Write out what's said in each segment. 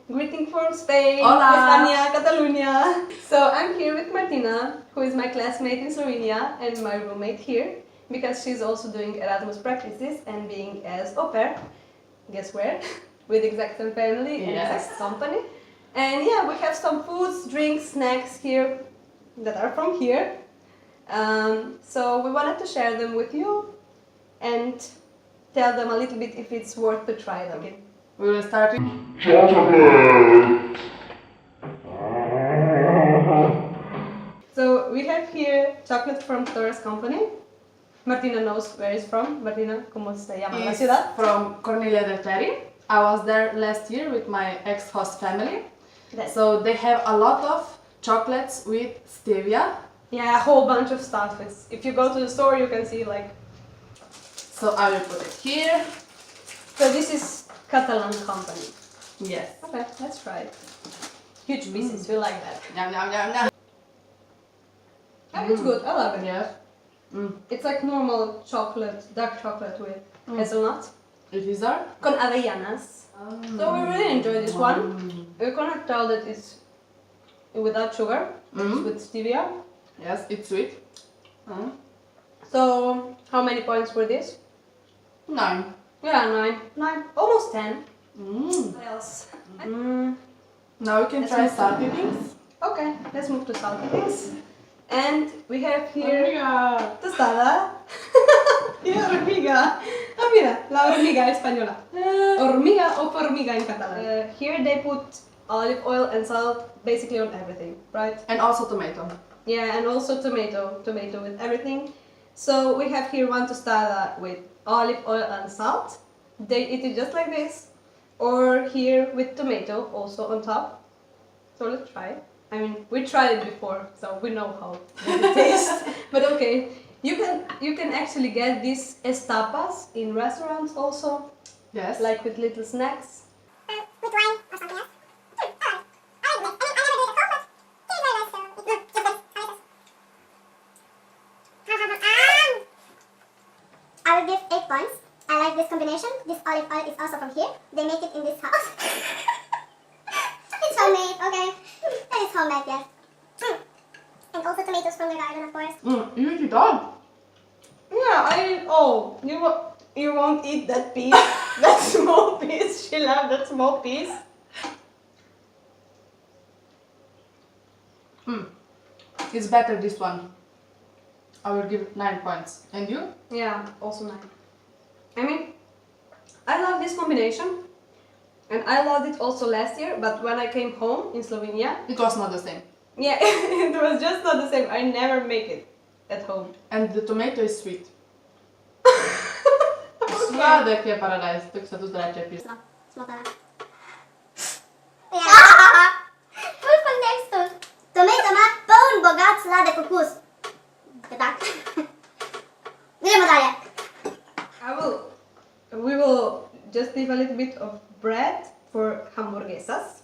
Greeting from Spain, Hola. España, Catalonia. So I'm here with Martina, who is my classmate in Slovenia and my roommate here, because she's also doing Erasmus practices and being as au pair, guess where? With Exact family and Exact company. And yeah, we have some foods, drinks, snacks here that are from here. So we wanted to share them with you and tell them a little bit if it's worth to try them. Okay. We will start with So we have here chocolate from Torres Company. Martina knows where it's from. Martina, ¿cómo se llama la ciudad? from Cornelia del Terri. I was there last year with my ex-host family. Yes. So they have a lot of chocolates with stevia. Yeah, a whole bunch of stuff. If you go to the store, you can see like... So I will put it here. So this is Catalan company. Yes. Okay, let's try it. Huge pieces, we like that. Yum, yum, yum, yum. Oh, it's good, I love it. Yes. It's like normal chocolate, dark chocolate with hazelnut. It is our. Con avellanas. So we really enjoy this one. You cannot tell that it's without sugar, it's with stevia. Yes, it's sweet. So, how many points for this? 9. Yeah, 9, almost 10. What else? Now we can try salty things. Okay, let's move to salty things. And we have here Hormiga. tostada. Yeah, hormiga. Ah, mira, la hormiga española. Hormiga o formiga in Catalan. Here they put olive oil and salt basically on everything, right? And also tomato. Yeah, and also tomato with everything. So we have here one tostada with olive oil and salt. They eat it just like this, or here with tomato also on top. So let's try it. I mean, we tried it before, so we know how it tastes. But okay, you can actually get these as tapas in restaurants also, Yes. like with little snacks. With wine or something else. I will give 8 points. I like this combination. This olive oil is also from here. They make it in this house. It's homemade, okay. That is homemade, yes. And also tomatoes from the garden, of course. You eat it all. Yeah, you won't eat that piece, that small piece. She loved that small piece. It's better this one. I will give 9 points. And you? Yeah, also 9. I mean, I love this combination, and I loved it also last year. But when I came home in Slovenia, It was not the same. yeah, it was just not the same. I never make it at home. And the tomato is sweet. Sladek je paradajz, tako se tudi reče pis. Smotana. Ja. Ful kontekstu. Tomato ima poln, bogat, sladek okus. Tak. Gremo dalje. We will just leave a little bit of bread for hamburguesas.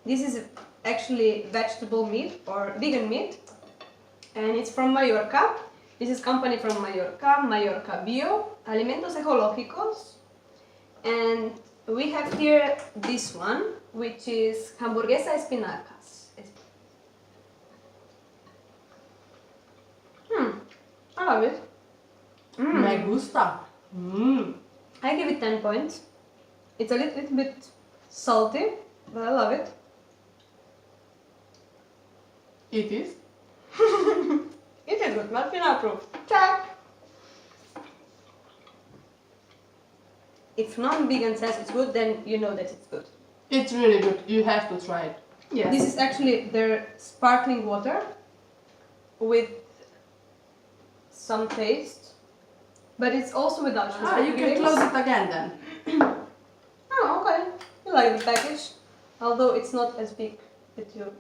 This is actually vegetable meat or vegan meat, and it's from Mallorca. This is company from Mallorca, Mallorca Bio, Alimentos Ecológicos. And we have here this one, which is hamburguesa espinacas. I love it. Me gusta. I give it 10 points. It's a little bit salty, but I love it. It is. It is good, Martina approved. Check! If non-vegan says it's good, then you know that it's good. It's really good. You have to try it. Yes. This is actually their sparkling water with some taste, but it's also without sugar. You can close it again then. Oh, okay. You like the package, although it's not as big that you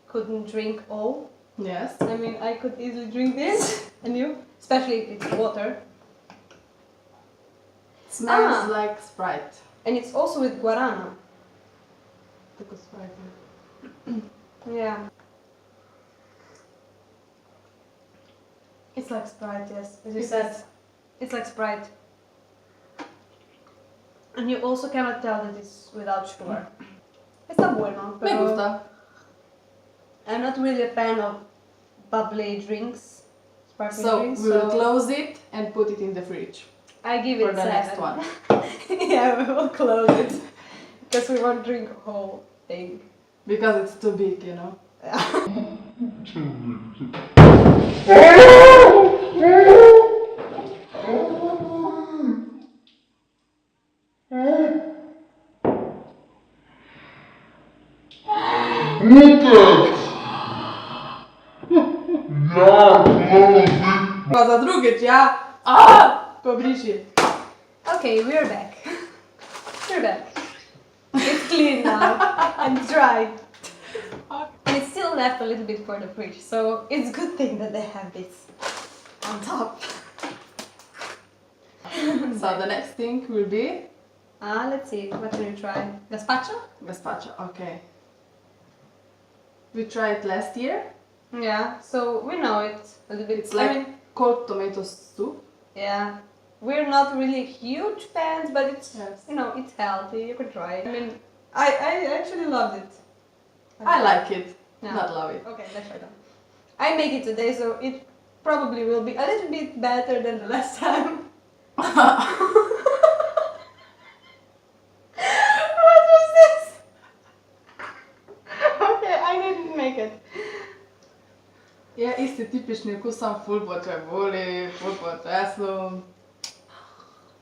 couldn't drink all. Yes. I mean, I could easily drink this, and you, especially if it's water. It smells like Sprite. And it's also with guarana. Tylko Sprite. Yeah. It's like Sprite, yes. As you said, it's like Sprite. And you also cannot tell that it's without sugar. Está bueno, Me pero gusta. I'm not really a fan of bubbly drinks, sparkling So drinks. we will close it and put it in the fridge I give for it the 7. next one. Yeah, we will close it because we won't drink a whole thing. Because it's too big, you know. Pa za drugič, ja? Pobriši. Okay, we're back. We're back. It's clean now and dry. And it's still left a little bit for the fridge, so it's a good thing that they have this on top. So the next thing will be Let's see, what can we try? Gazpacho? gazpacho. Okay. We tried last year. Yeah, so we know it a little bit. It's like cold tomato soup. Yeah, we're not really huge fans, but it's, Yes. you know, it's healthy, you could try it. I mean, I actually loved it. I like it. Yeah. Not love it. Okay, let's try that. I make it today, so it probably will be a little bit better than the last time. What was this? Okay, I didn't make it. Je isti tipični okus, sam ful po čebuli, ful po česnu.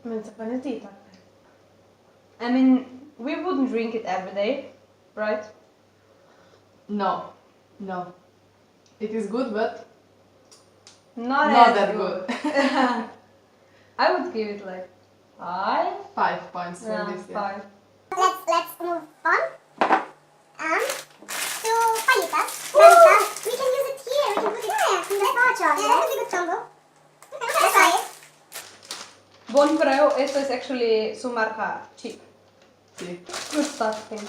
Meni se pa ne zdi tako. I mean, we wouldn't drink it every day, right? No. It is good, but Not not as that good. I would give it like 5. 5 points for Yeah, this. 5. Let's move on. To fajitas. We can use it here. We can put it in the gazpacho. Yeah, that would be good combo. Okay, let's try it. Bon preu, esto es actually su marca cheap. Sí. Good stuff thing.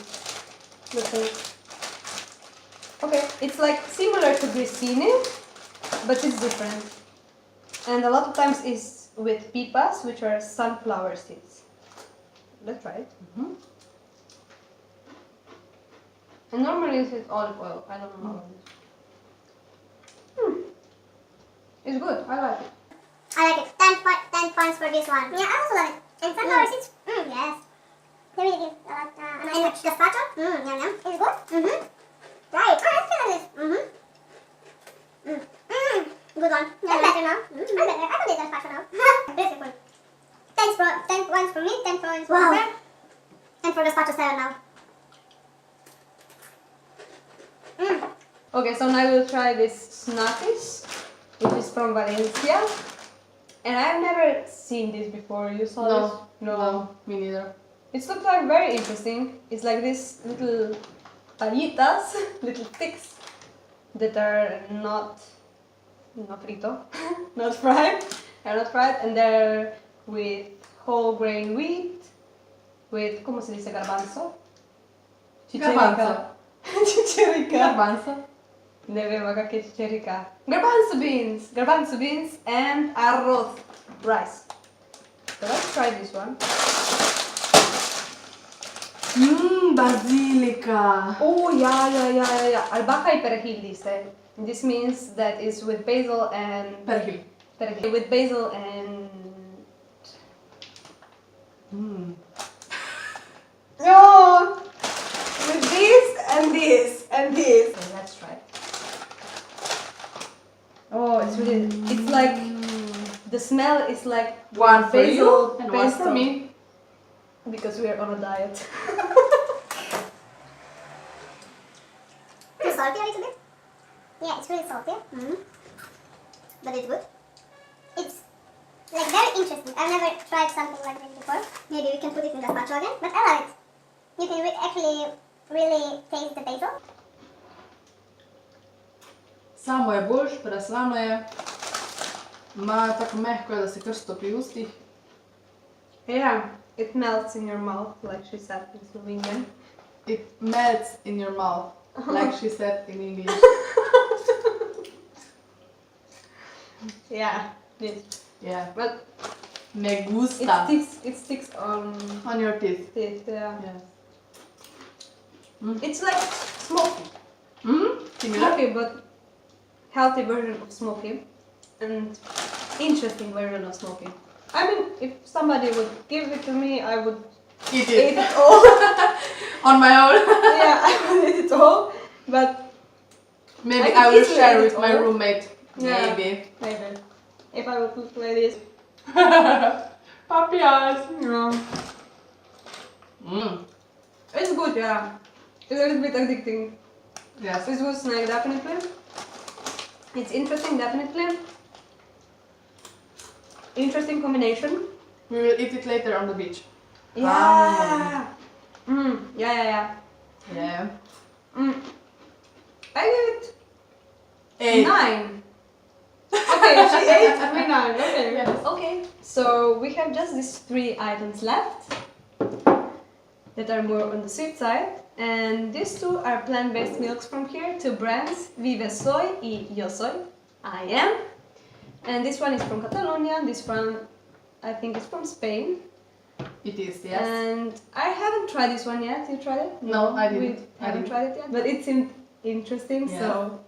Good thing. Okay, it's like similar to grissini, but it's different. And a lot of times it's with pipas, which are sunflower seeds. Let's try it. Mhm. And normally it's with olive oil. I don't know how it is. It's good. I like it. I like it. 10 points for this one. Yeah, I also love it. And sunflower seeds. Yes. They really give a lot. And with gazpacho. Yum yum. It's good. Right. Oh, let's try this. Good one. I'm better now. I'm better. I don't need gazpacho now. Beautiful. 10 points for me. 10 points for her. And for gazpacho 7 now. Okay, so now we'll try this snackies, which is from Valencia. And I've never seen this before. You saw this? No, me neither. It looks like very interesting. It's like this little pallitas, little sticks that are not frito, not fried. They're not fried, and they're with whole grain wheat, with, ¿cómo se dice garbanzo? Garbanzo. Chicherica. Garbanzo. Ne vem, kak je chicherica. Garbanzo beans and arroz, rice. So let's try this one. Basilica. Oh, yeah. Albahaca y perejil, dice. This means that it's with basil and... Perejil. With basil and... No! With this and this and this. Okay, let's try. Oh, it's really... It's like... The smell is like... One for basil you and one pesto. for me. Because we are on a diet. Too salty a little bit? Yeah, it's really salty. But it's good. It's like very interesting. I've never tried something like this before. Maybe we can put it in gazpacho again, but I love it. You can actually really taste the basil. Samo je boljš, preslano je. Ima tako mehko, da se kar stopi v ustih. Yeah, it melts in your mouth, like she said in Slovenian. It melts in your mouth, like she said in English. Yeah, this. Yeah. But Me gusta. it sticks on On your teeth. teeth, yeah. Yes. It's like smoky. Similar? Smoky, but healthy version of smoky. And interesting version of smoky. I mean, if somebody would give it to me, I would Eat eat it. it all. On my own. Yeah, I would eat it all. But Maybe I I could will easily share eat with it my all. roommate. Yeah. Maybe. maybe. If I would cook like this. Puppy eyes. Yeah. It's good, yeah. It's a little bit addicting. Yes. It's good snack, definitely. It's interesting, definitely. Interesting combination. We will eat it later on the beach. Yeah. Yeah. Yeah. I give it 8. 9. Okay, she ate, me 9. Okay. Yes. Okay. So we have just these 3 items left that are more on the sweet side. And these 2 are plant-based milks from here, 2 brands, Vive Soy y Yo Soy, I am. And this one is from Catalonia, this one I think is from Spain. It is, yes. And I haven't tried this one yet. You tried it? No, I didn't. We haven't tried it yet, but it seemed interesting, so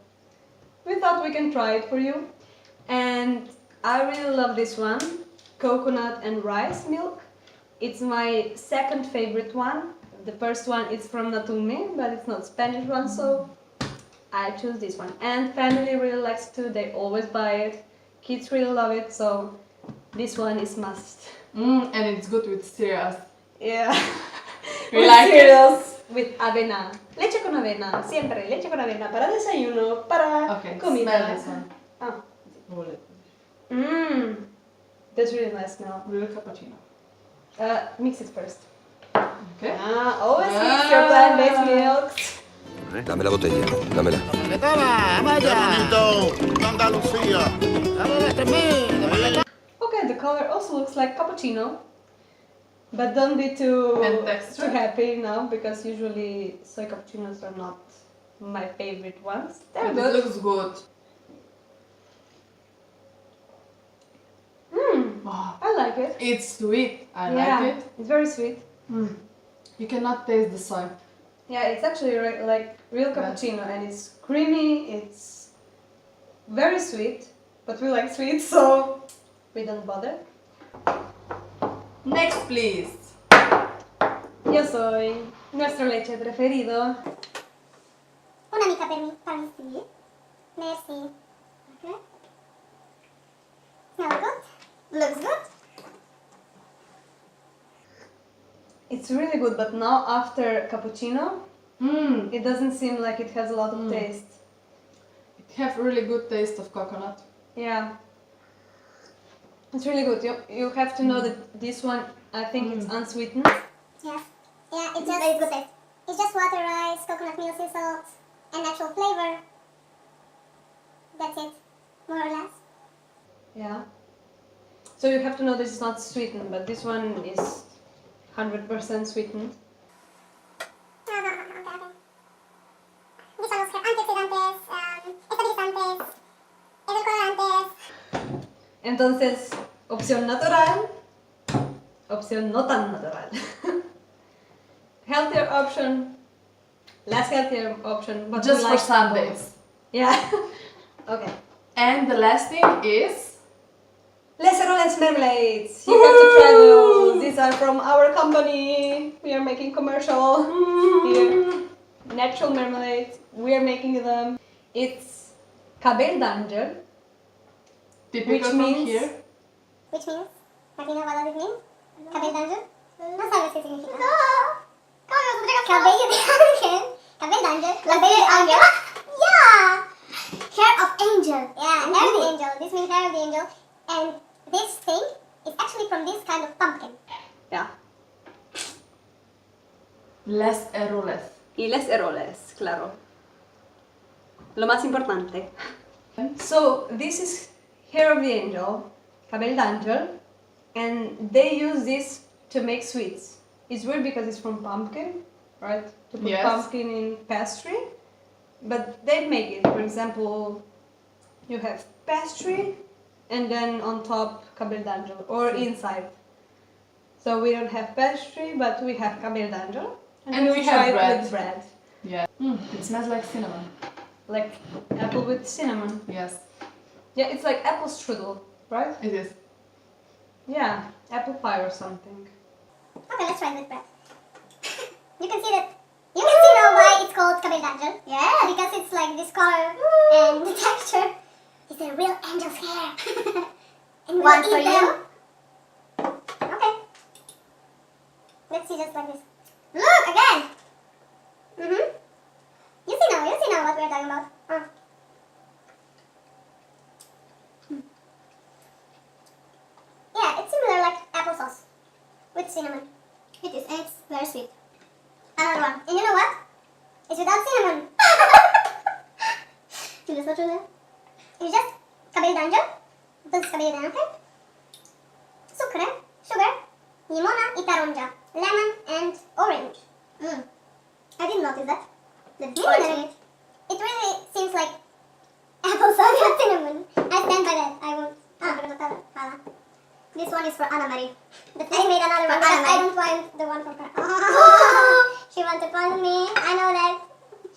we thought we can try it for you. And I really love this one, coconut and rice milk. It's my second favorite one. The first one is from Natume, but it's not Spanish one, so I choose this one. And family really likes it too, they always buy it. Kids really love it, so this one is must. And it's good with cereals. Yeah. We With like cereals with avena. Leche con avena, siempre leche con avena para desayuno, para Okay, comida. smell this one. Ah. Roll it. That's really nice smell. Real cappuccino. Mix it first. Okay. Always mix your plant-based milks. Dame la botella, dámela. Okay, the color also looks like cappuccino, but don't be too And texture? happy now because usually soy cappuccinos are not my favorite ones. They're But good. it looks good. Oh, I like it. it's sweet. I Yeah, like it. it's very sweet. You cannot taste the soy. Yeah, it's actually like real cappuccino and it's creamy, it's very sweet, but we like sweet, so we don't bother. Next, please. Yo soy nuestro leche preferido. Una mica per me, para mí. Merci. Okay. Smells good. Looks good. It's really good, but now after cappuccino, it doesn't seem like it has a lot of taste. It have really good taste of coconut. Yeah. It's really good. You have to know that this one, I think it's unsweetened. Yes. Yeah, it's just very good taste. It's just water, rice, coconut milk, sea salt, and natural flavor. That's it, more or less. Yeah. So you have to know this is not sweetened, but this one is 100% sweetened. Okay. This one also has antioxidantes, estabilizantes, edulcorantes. Entonces, opción natural, opción no tan natural. Healthier option, less healthier option, but Just we for like Sundays. both. Yeah. Okay. And the last thing is Les Roles marmalades. You have to try those. These are from our company. We are making commercial here. Natural marmalades. We are making them. It's cabell d'angel. typical Which from means- here. Which means, Martina, what does it mean? Cabello d'angel? No sabes qué significa. Cabello de ángel. Cabello d'angel. Cabello de ángel. Yeah! Hair of angel. Yeah, hair of the angel. This means hair of the angel. And this thing is actually from this kind of pumpkin. Yeah. Les eroles. Y les roles, claro. Lo más importante. So this is hair of the angel, cabell d'angel, and they use this to make sweets. It's weird because it's from pumpkin, right? To put Yes. pumpkin in pastry, but they make it. For example, you have pastry, and then on top cabell d'angel, or inside. So we don't have pastry, but we have cabell d'angel, And we try have it bread. with bread. Yeah. It smells like cinnamon. Like apple with cinnamon. Yes, Yeah, it's like apple strudel, right? it is. Yeah, apple pie or something. Okay, let's try this bread. You can see that. You can see now why it's called cabello. Yeah, because it's like this color and the texture is a real angel's hair. And we'll One eat for them. you. Okay. Let's see just like this. Look again. You see now what we're talking about. Yeah, it's similar like applesauce with cinnamon. It is, and it's very sweet. Another one. And you know what? It's without cinnamon. It's just cabello. Entonces cabello de ángel. Sugar, limona y taronja. Lemon and orange. I didn't notice that. It really seems like applesauce with cinnamon. I stand by that. I won't. This one is for Anna Marie. I made another one because I don't want the one for her. She wants to punish me. I know that.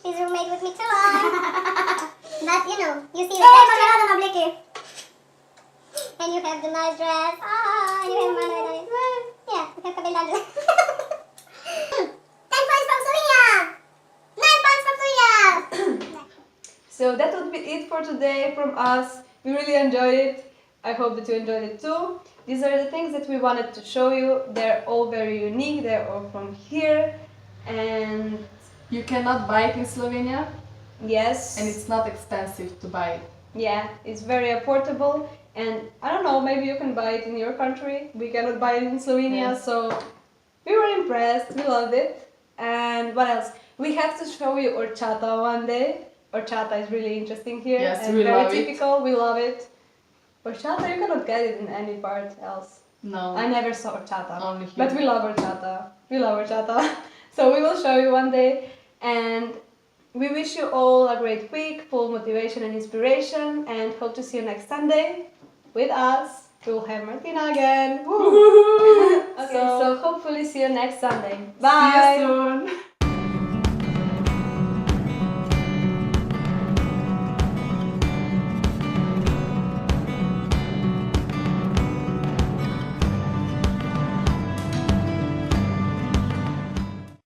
She's roommate with me too long. But you know, you see the texture. And you have the nice dress. You have money. Yeah, you have cabello. 10 points from Slovenia. 9 points from Slovenia. So that would be it for today from us. We really enjoyed it. I hope that you enjoyed it too. These are the things that we wanted to show you. They're all very unique. They're all from here. And You cannot buy it in Slovenia, yes. and it's not expensive to buy it. Yeah, it's very affordable. And I don't know, maybe you can buy it in your country. We cannot buy it in Slovenia, Yes. so we were impressed. We loved it. And what else? We have to show you horchata one day. Horchata is really interesting here. Yes, and we very love it. typical. We love it. Horchata, you cannot get it in any part else. No. I never saw horchata. Only here. But we love horchata. We love horchata. So we will show you one day. And we wish you all a great week, full motivation and inspiration, and hope to see you next Sunday with us. We will have Martina again. Woo! Okay, so hopefully see you next Sunday. Bye! See you soon.